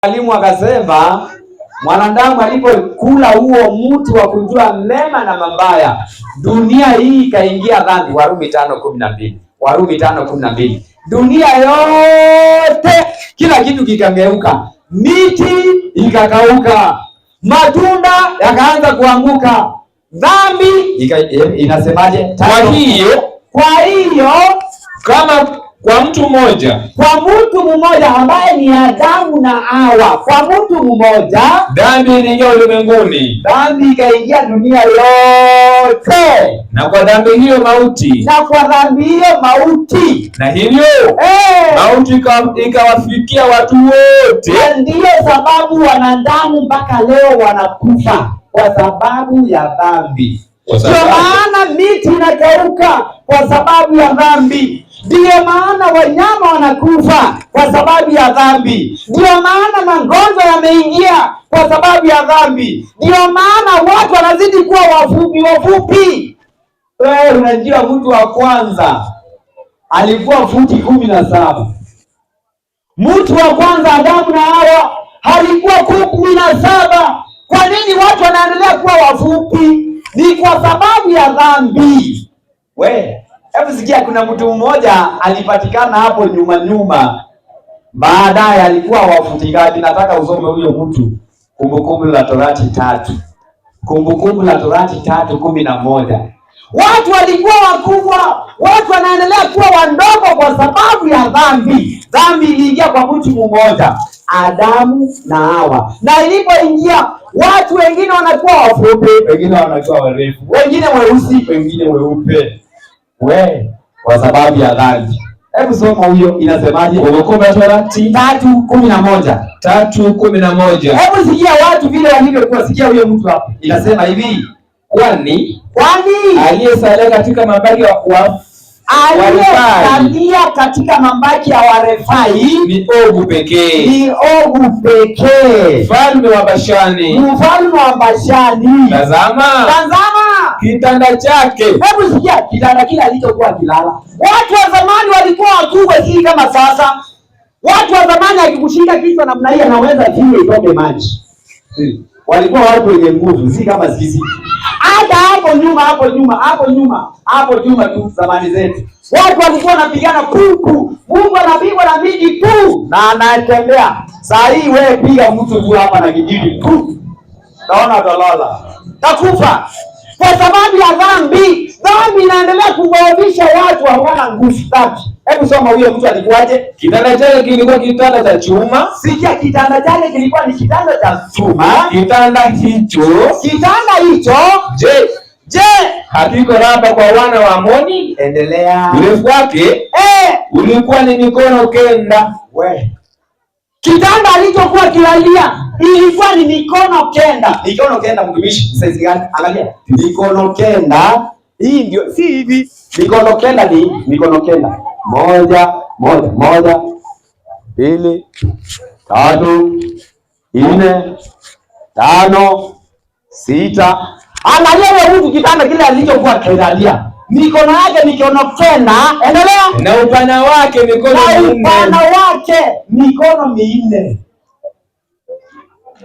Mwalimu akasema mwanadamu alipokula huo mti wa kujua mema na mabaya, dunia hii ikaingia dhambi. Warumi 5:12. Warumi 5:12. Dunia yote kila kitu kikageuka, miti ikakauka, matunda yakaanza kuanguka, dhambi inasemaje? Kwa hiyo kama kwa mtu mmoja ambaye ni Adamu na Hawa, kwa mtu mmoja dhambi iliingia ulimwenguni, dhambi ikaingia dunia yote, na kwa dhambi hiyo mauti, na hivyo mauti ikawafikia watu wote. Ndiyo sababu wanadamu mpaka leo wanakufa kwa sababu ya dhambi. Ndio maana miti inakauka kwa sababu ya dhambi. Ndiyo maana wanyama wanakufa kwa sababu ya dhambi. Ndiyo maana magonjwa yameingia kwa sababu ya dhambi. Ndiyo maana watu wanazidi kuwa wafupi. Wewe unajua mtu wa kwanza alikuwa futi 17. Mtu wa kwanza Adamu na Hawa alikuwa 17. Kwa nini watu wanaendelea kuwa wafupi? Ni kwa sababu ya dhambi. Hebu sikia, kuna mtu mmoja alipatikana hapo nyuma. Baadaye alikuwa wafutingaji. Nataka usome huyo mtu. Kumbukumbu la Torati 3. Kumbukumbu la Torati 3:11. Watu walikuwa wakubwa, watu wanaendelea kuwa wadogo kwa sababu ya dhambi. Dhambi iliingia kwa mtu mmoja, Adamu na Hawa. Na ilipoingia, watu wengine wanakuwa wafupi, wengine wanakuwa warefu, wengine weusi, wengine weupe. Kwa sababu ya dhambi. Hebu soma huyo, inasemaje? Kumbukumbu la Torati 3:11. 3:11. Hebu sikia watu vile walivyokuwa. Sikia huyo mtu hapo. Inasema hivi, kwani aliyesalia katika mabaki katika mabaki ya Warefai ni Ogu pekee. Mfalme wa Bashani. Tazama kitanda chake. Hebu sikia kitanda kile alichokuwa kilala. Watu wa zamani walikuwa wakubwa, si kama sasa. Watu wa zamani akikushinda kichwa namna hii anaweza vile itoke maji. Walikuwa watu wenye nguvu, si kama sisi. Hata hapo nyuma tu zamani zetu. Watu walikuwa wanapigana kuku. Mungu anapigwa na miji tu na anatembea. Saa hii wewe piga mtu tu hapa na kijiji tu, naona atalala, takufa kwa sababu ya dhambi. Dhambi inaendelea kuwaobisha watu, hawana nguvu tatu. Hebu soma huyo mtu alikuwaje? Kitanda chake kilikuwa kitanda cha chuma. Sikia, kitanda chake kilikuwa ni kitanda cha chuma. Kitanda hicho Je, hakiko raba kwa wana wa Amoni? Endelea. Urefu wake ulikuwa ni mikono 9. Kitanda alichokuwa kilalia ilikuwa ni mikono 9. Mikono 9 mtumishi, size gani? Angalia. Mikono 9. Hii ndio si hivi. Mikono 9 ni mikono 9. 1, 2, 3, 4, 5, 6. Angalia wewe mtu kitanda kile alichokuwa kilalia. Mikono yake mikono 9. Endelea. Na upana wake mikono 4.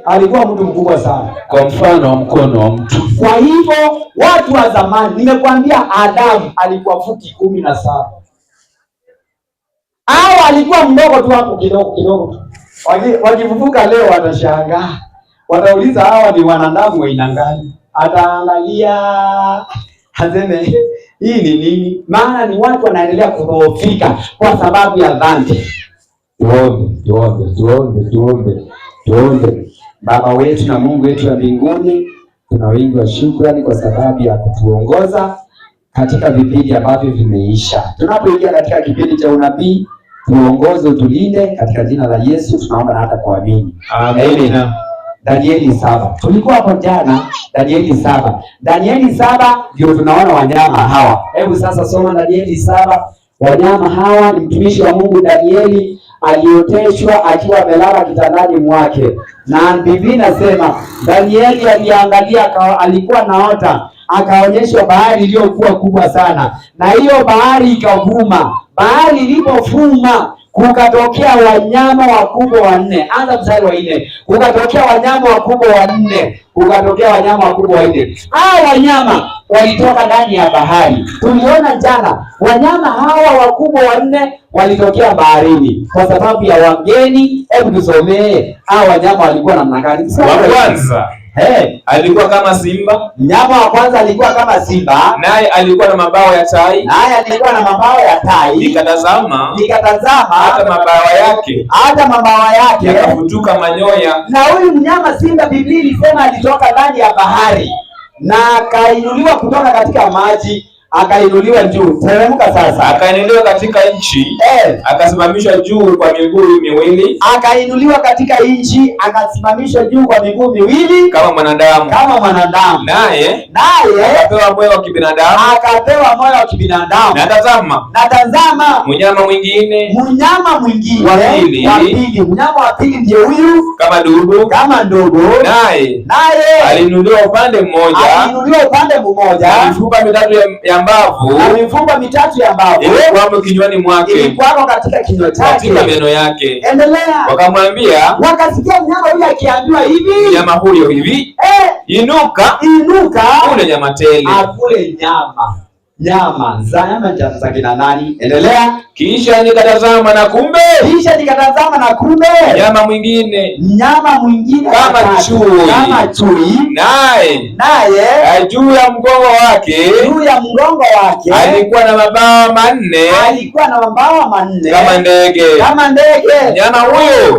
Alikuwa mtu mkubwa sana, kwa mfano wa mkono wa mtu. Kwa hivyo watu wa zamani, nimekwambia Adamu alikuwa futi 17. Hawa alikuwa mdogo tu hapo kidogo. Wakifufuka leo watashangaa. Watauliza hawa ni wanadamu wa aina gani? Ataangalia aseme hii ni nini? Maana ni watu wanaendelea kudhoofika kwa sababu ya dhambi. Tuombe. Baba wetu na Mungu wetu wa mbinguni, tuna wingi wa shukrani kwa sababu ya kutuongoza katika vipindi ambavyo vimeisha. Tunapoingia katika kipindi cha unabii, tuongoze, utulinde katika jina la Yesu tunaomba na hata kuamini. Amen. Danieli 7. Tulikuwa hapo jana Danieli 7. Danieli 7 ndio tunaona wanyama hawa. Hebu sasa soma Danieli 7. Wanyama hawa ni mtumishi wa Mungu Danieli alioteshwa akiwa amelala kitandani mwake. Na Biblia inasema Danieli aliangalia, alikuwa naota, akaonyeshwa bahari iliyokuwa kubwa sana. Na hiyo bahari ikavuma. Bahari ilipofuma kukatokea wanyama wakubwa wanne. Anza mstari wa 4. Kukatokea wanyama wakubwa wanne. Kukatokea wanyama wakubwa wanne. Hao wanyama walitoka ndani ya bahari. Tuliona jana wanyama hawa wakubwa wanne walitokea baharini kwa sababu ya wageni. Hebu tusomee hao wanyama walikuwa namna gani? Wa kwanza alikuwa kama simba. Mnyama wa kwanza alikuwa kama simba, naye alikuwa na mabawa ya tai. Nikatazama hata mabawa yake yakafutuka manyoya. Na huyu mnyama simba, Biblia ilisema alitoka ndani ya bahari na akainuliwa kutoka katika maji, akainuliwa juu. Teremka sasa. Akainuliwa katika nchi, akasimamishwa juu kwa miguu miwili. Akainuliwa katika nchi, akasimamishwa juu kwa miguu miwili kama mwanadamu. Naye akapewa moyo wa kibinadamu. Na tazama, mnyama mwingine wa pili. Mnyama wa pili ndiye huyu kama ndogo. Naye aliinuliwa upande mmoja, na mifupa mitatu ya mbavu ilikuwa kinywani mwake, ilikuwa katika kinywa chake, katika meno yake. Endelea. Wakasikia mnyama huyu akiambiwa hivi, mnyama huyo hivi, inuka ule nyama tele. Akule nyama za kina nani? Endelea. Kisha nikatazama na kumbe mnyama mwingine kama chui, naye juu ya mgongo wake alikuwa na mabawa manne kama ndege.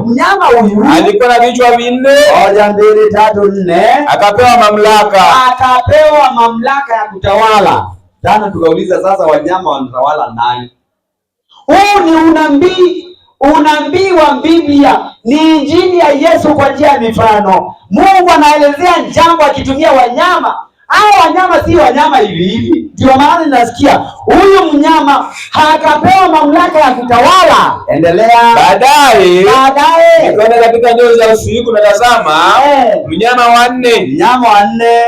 Mnyama huyo alikuwa na vichwa vinne. 1, 2, 3, 4. Akapewa mamlaka ya kutawala. Jana tukauliza sasa wanyama wanatawala nani? Huu ni unabii wa Biblia, ni injili ya Yesu kwa njia ya mifano. Mungu anaelezea jambo akitumia wanyama. Hao wanyama si wanyama hivi. Ndio maana ninasikia huyu mnyama akapewa mamlaka ya kutawala. Endelea. Baadaye nikaona katika njozi za usiku, na tazama, mnyama wa nne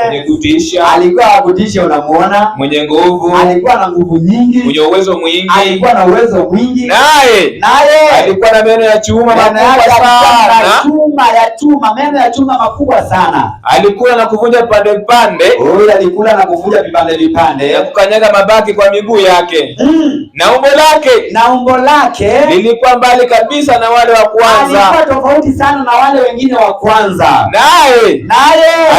mwenye kutisha. Alikuwa akutisha, unamuona, mwenye nguvu. Alikuwa na nguvu nyingi, mwenye uwezo mwingi. Naye alikuwa na meno ya chuma makubwa sana. Alikula na kuvunja vipande vipande na kukanyaga mabaki kwa miguu yake. Na umbo lake lilikuwa mbali kabisa na wale wa kwanza. Alikuwa tofauti sana na wale wengine wa kwanza. Naye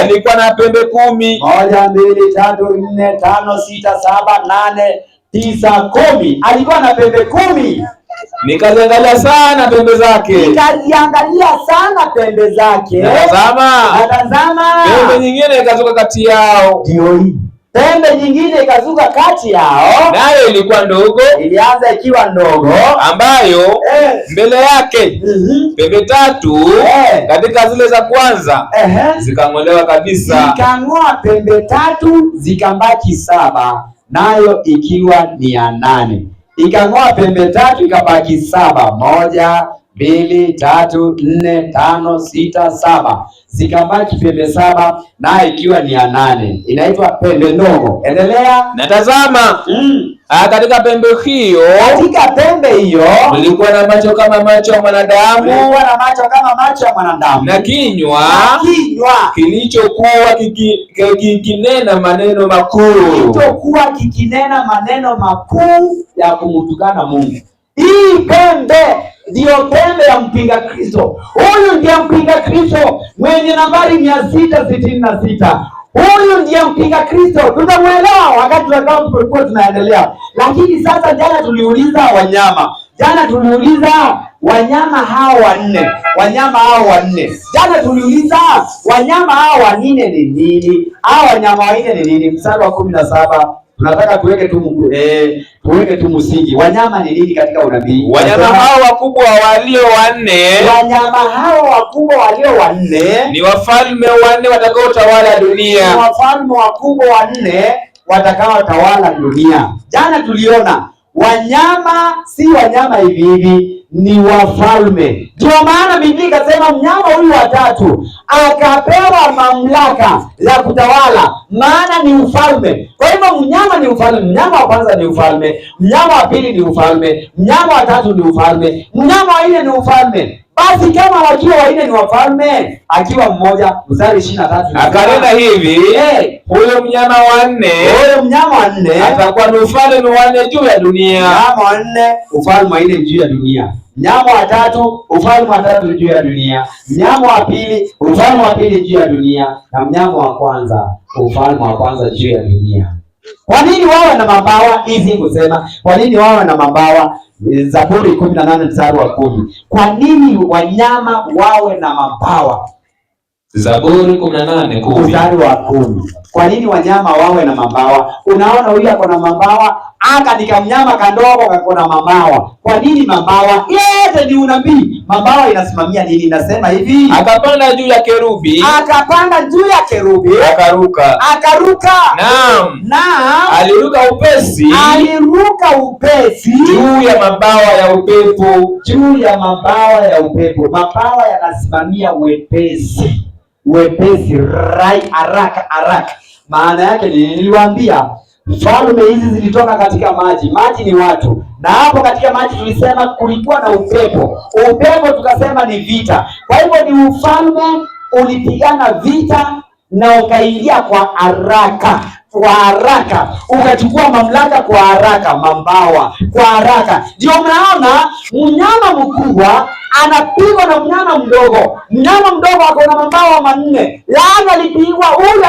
alikuwa na pembe 10. 1, 2, 3, 4, 5, 6, 7, 8, 9, 10. Alikuwa na pembe 10. Nikaziangalia sana pembe zake. Natazama, pembe nyingine ikazuka kati yao. Pembe nyingine ikazuka kati yao, nayo ilikuwa ndogo. Ilianza ikiwa ndogo, ambayo mbele yake pembe 3 katika zile za kwanza zikang'olewa kabisa. Ikang'oa pembe 3 zikabaki 7, nayo ikiwa ni ya 8. Ikang'oa pembe 3 ikabaki 7. 1, 2, 3, 4, 5, 6, 7. Zikabaki pembe 7, nayo ikiwa ni ya 8. Inaitwa pembe ndogo. Endelea. Natazama, katika pembe hiyo kulikuwa na macho kama macho ya mwanadamu, na kinywa kilichokuwa kikinena maneno makuu ya kumtukana Mungu. Hii pembe ndiyo pembe ya mpinga Kristo. Huyu ndiye mpinga Kristo mwenye nambari 666. Huyu ndiye mpinga Kristo. Tutamuelewa wakati tutakapokuwa tunaendelea. Lakini sasa jana tuliuliza wanyama hao wanne. Jana tuliuliza wanyama hao wanne ni nini? Hao wanyama wanne ni nini? Mstari wa 17. Tunataka tuweke tu msingi. Wanyama ni nini katika unabii? Wanyama hao wakubwa walio wanne ni wafalme wanne watakaotawala dunia. Jana tuliona wanyama si wanyama hivi, ni wafalme. Ndio maana Biblia ikasema mnyama huyu wa 3 akapewa mamlaka ya kutawala, maana ni ufalme. Kwa hivyo mnyama ni ufalme. Mnyama wa kwanza ni ufalme, mnyama wa pili ni ufalme, mnyama wa tatu ni ufalme, mnyama wa nne ni ufalme. Basi kama wakiwa wanne ni wafalme, akiwa mmoja, mstari 23 akanena hivi, huyo mnyama wa nne atakuwa ni ufalme wa nne juu ya dunia. Mnyama wa nne, ufalme wa nne juu ya dunia. Mnyama wa tatu, ufalme wa tatu juu ya dunia. Mnyama wa pili, ufalme wa pili juu ya dunia, na mnyama wa kwanza, ufalme wa kwanza juu ya dunia. Kwa nini wawe na mabawa? Hizi kusema kwa nini wawe na mabawa? Zaburi 18 mstari wa 10. Kwa nini wanyama wawe na mabawa? Zaburi 18 mstari wa 10. Kwa nini wanyama wawe na mabawa? Unaona huyu ako na mabawa, aka nikamnyama kandogo kako na mabawa. Kwa nini mabawa? Yote ni unabii. Mabawa inasimamia nini? Inasema hivi, akapanda juu ya kerubi, akaruka. Naam. Aliruka upesi juu ya mabawa ya upepo. Mabawa yanasimamia wepesi, haraka. Maana yake niliwaambia falme hizi zilitoka katika maji. Maji ni watu, na hapo katika maji tulisema kulikuwa na upepo. Upepo tukasema ni vita. Kwa hivyo ni ufalme ulipigana vita na ukaingia kwa haraka, ukachukua mamlaka kwa haraka, mabawa kwa haraka. Ndio unaona mnyama mkubwa anapigwa na mnyama mdogo. Mnyama mdogo ako na mabawa manne, yaani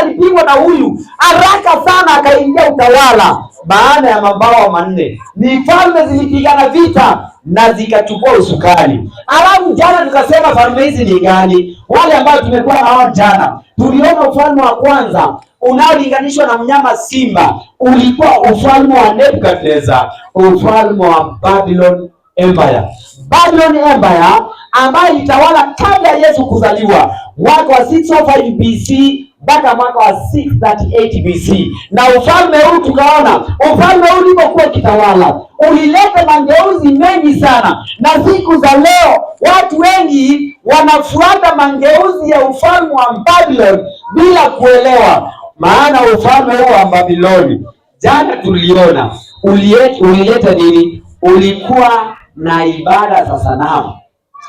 alipigwa na huyu haraka sana, akaingia utawala baada ya mabawa manne. Ni falme zilipigana vita na zikachukua usukani. Alafu jana tukasema falme hizi ni gani? Wale ambao tumekuwa nao jana, tuliona ufalme wa kwanza unaolinganishwa na mnyama simba ulikuwa ufalme wa Nebukadnezar, ufalme wa Babylon Empire. Babylon Empire ambayo ilitawala kabla ya Yesu kuzaliwa, mwaka wa 605 BC mpaka mwaka wa 638 BC. Na ufalme huu tukaona, ufalme huu ulipokuwa kitawala ulileta mageuzi mengi sana, na siku za leo watu wengi wanafuata mageuzi ya ufalme wa Babylon bila kuelewa maana ufalme huu wa Babiloni. Jana tuliona ulileta nini? Ulikuwa na ibada za sanamu.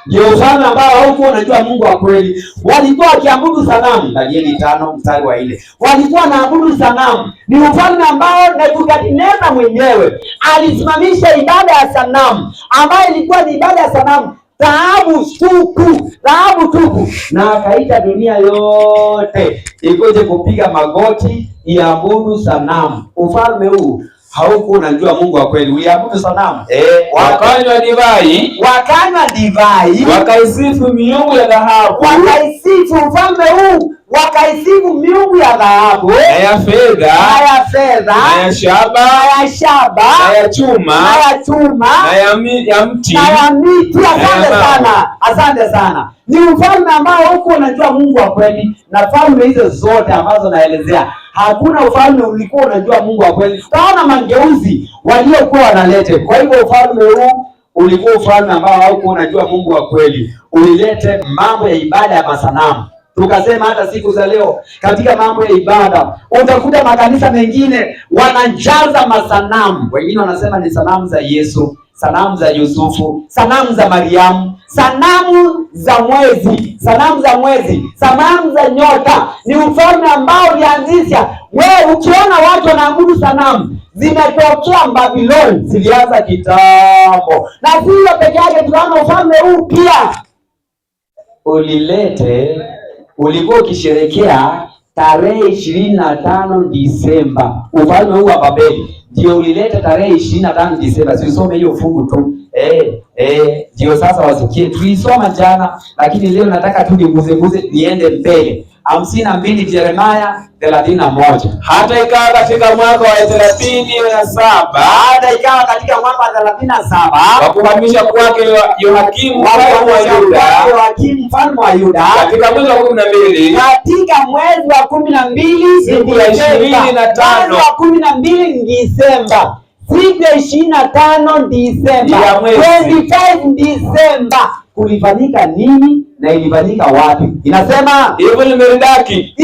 Ndio ufalme ambao haukuwa unajua Mungu wa kweli. Walikuwa wakiabudu sanamu. Danieli 5 mstari wa 4. Walikuwa wanaabudu sanamu. Ni ufalme ambao Nebukadnezar mwenyewe alisimamisha ibada ya sanamu, ambayo ilikuwa ni ibada ya sanamu dhahabu tupu, na akaita dunia yote ikoje kupiga magoti iabudu sanamu. Ufalme huu haukuwa unajua Mungu wa kweli, uliabudu sanamu. Wakanywa divai, wakaisifu miungu ya dhahabu. Ufalme huu wakaisifu miungu ya dhahabu, na ya fedha, na ya shaba, na ya chuma, na ya miti. Asante sana. Ni ufalme ambao huko unajua Mungu wa kweli, na falme hizo zote ambazo naelezea, hakuna ufalme ulikuwa unajua Mungu wa kweli. Taona mageuzi waliokuwa wanalete. Kwa hivyo ufalme huu ulikuwa ufalme ambao haukuwa unajua Mungu wa kweli, ulilete mambo ya ibada ya masanamu. Tukasema hata siku za leo katika mambo ya ibada utakuta makanisa mengine wanajaza masanamu. Wengine wanasema ni sanamu za Yesu, sanamu za Yusufu, sanamu za Mariamu, sanamu za mwezi, sanamu za nyota. Ni ufalme ambao ulianzisha. Wewe ukiona watu wanaabudu sanamu, zimetokea Babiloni, zilianza kitambo. Na sio peke yake, tunaona ufalme huu pia ulikuwa ukisherekea tarehe 25 Disemba. Ufalme huu wa Babeli ndio ulileta tarehe 25 Disemba. Sisome hiyo fungu tu. Ndio sasa wasikie. Tulisoma jana, lakini leo nataka tu niguze niende mbele. 52 Yeremia 31. Hata ikawa katika mwaka wa 37 wa kuhamisha kwake Yoakimu mfalme wa Yuda katika mwezi wa 12, siku ya 12 Disemba, siku ya 25 Disemba, 25 Disemba kulifanyika nini na ilifanyika wapi. Inasema Evil-Merodaki,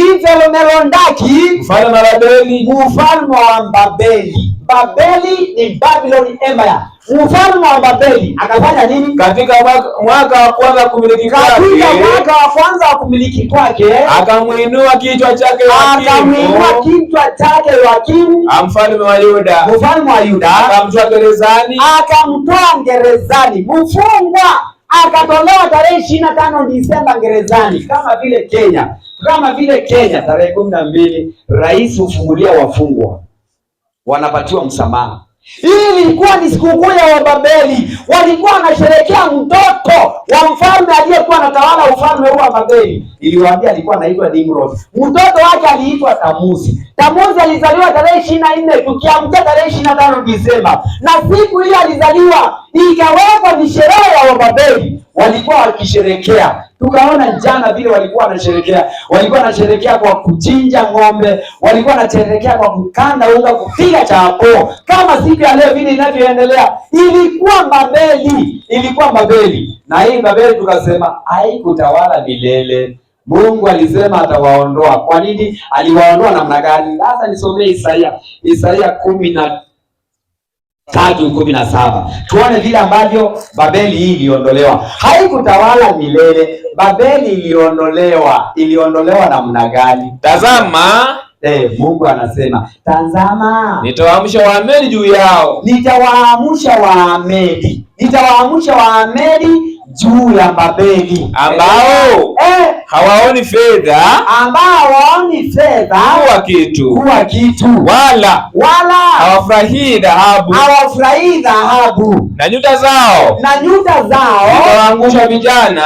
mfalme wa Babeli, mfalme wa Babeli. Babeli ni Babylon Empire. Mfalme wa Babeli akafanya nini? Katika mwaka wa kwanza wa kumiliki kwake, akamuinua kichwa chake Yoakimu, mfalme wa Yuda, akamtoa gerezani, mfungwa akatolewa tarehe 25 Disemba gerezani. Kama vile Kenya tarehe 12 rais hufungulia wafungwa, wanapatiwa msamaha. Hii ilikuwa ni sikukuu ya Wababeli. Walikuwa wanasherehekea mtoto wa mfalme aliyekuwa anatawala ufalme huu wa Babeli. Iliwaambia alikuwa anaitwa Nimrod. Mtoto wake aliitwa Tamuzi. Tamuzi alizaliwa tarehe 24, tukiamkia tarehe 25 Disemba. Na siku ile alizaliwa ikawekwa ni sherehe ya Wababeli. Walikuwa wakisherehekea. Tukaona jana vile walikuwa wanasherehekea kwa kuchinja ng'ombe, walikuwa wanasherehekea kwa kukanda unga, kupiga chapo. Kama siku ya leo vile inavyoendelea, ilikuwa Babeli. Na hii Babeli tukasema haikutawala milele. Mungu alisema atawaondoa. Kwa nini? Aliwaondoa namna gani? Sasa nisomee Isaia 13:17. Tuone vile ambavyo Babeli hii iliondolewa. Haikutawala milele. Babeli iliondolewa namna gani? Tazama, Mungu anasema, tazama, nitawaamsha Waamedi juu yao. Nitawaamsha Waamedi juu ya Babeli, ambao hawaoni fedha, kuwa kitu, wala hawafurahii dhahabu, na nyuta zao nitawaangusha vijana,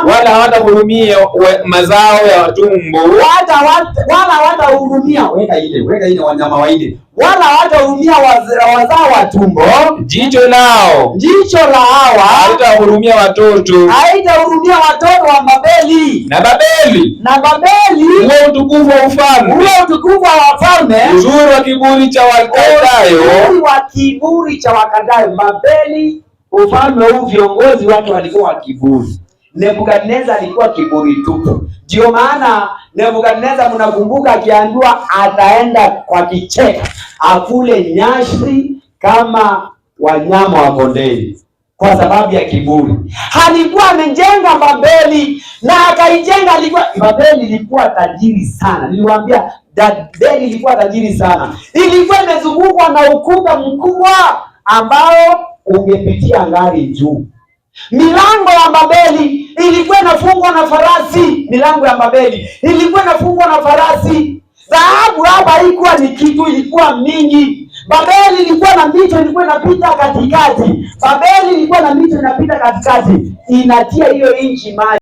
wala hawatahurumia mazao ya watumbo, wala hawatahurumia, weka ile wanyama waide, wala hawatahurumia wazao wa tumbo. Jicho lao haitahurumia watoto wa Babeli. Na Babeli huo utukufu wa ufalme, uzuri wa kiburi cha Wakaldayo. Babeli, ufalme huu, viongozi wake walikuwa wa kiburi. Nebukadneza alikuwa kiburi tupu. Ndio maana Nebukadneza, mnakumbuka, akiambiwa ataenda kwa kicheka akule nyasi kama wanyama wa kondeni kwa sababu ya kiburi. Alikuwa amejenga Babeli na akaijenga. Babeli ilikuwa tajiri sana. Niliwaambia Babeli ilikuwa tajiri sana. Ilikuwa imezungukwa na ukuta mkubwa ambao ungepitia ngari juu. Milango ya Babeli ilikuwa inafungwa na farasi. Dhahabu hapa haikuwa ni kitu, ilikuwa mingi. Babeli ilikuwa na mito ilikuwa inapita katikati. Inatia hiyo nchi maji.